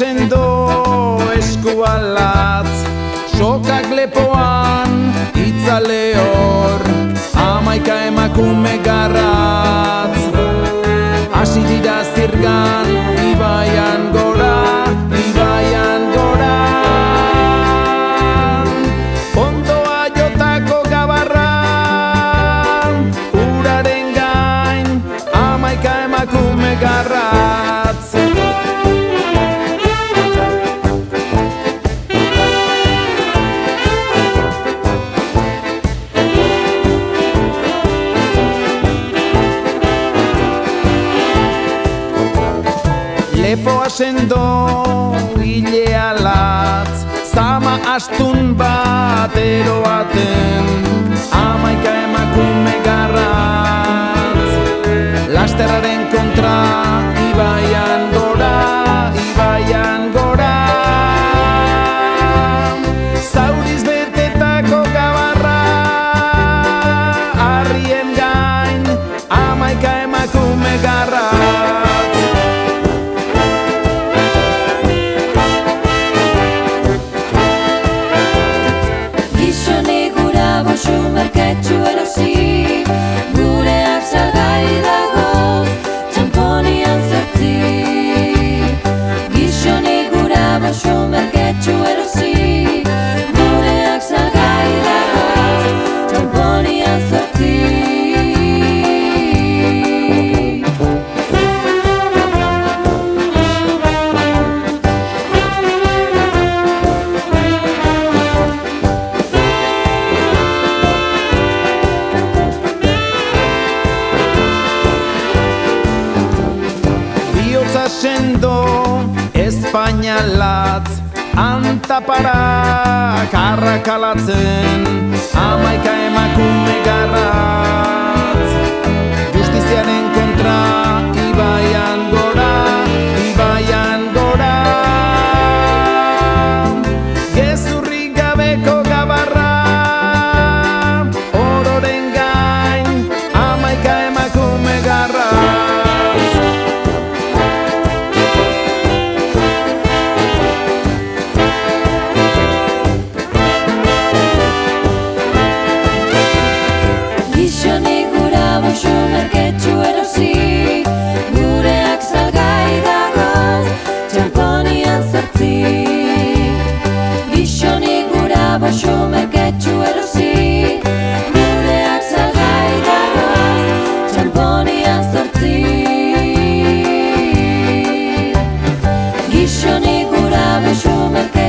sendo eskualatz, sokak lepoan itzale hor, 11 emakume garratz. Hasi dira zirgan, ibaian gora, ibaian gora. Ondoa jotako gabarra, uraren gain, 11 emakume garratz. Lepoa sendo hilea latz, zama astun bat eroaten, 11 emakume garratz. Lasterraren kontra, ibaian gora, ibaian gora. Zauriz betetako gabarra, harrien gain, 11 emakume garratz. Bosu merketxu erosi, gureak salgai dagoz, txamponian zortzi. Gizoni gura bosu merketxu erosi, gureak salgai dagoz, txamponian zortzi. Sendo espainalatz, antapara karrakalatzen, 11 emakume garratz. Justiziaren kontra, ibaian gora, ibaian gora. Gezurrik gabeko gabarra, ororen gain, 11 emakume garratz. Bosu merketxu erosi, gureak salgai dagoz, txamponian zortzi. Gizoni gura bosu merketxu erosi, gureak salgai dagoz, txamponian zortzi. Gizoni gura bosu merketxu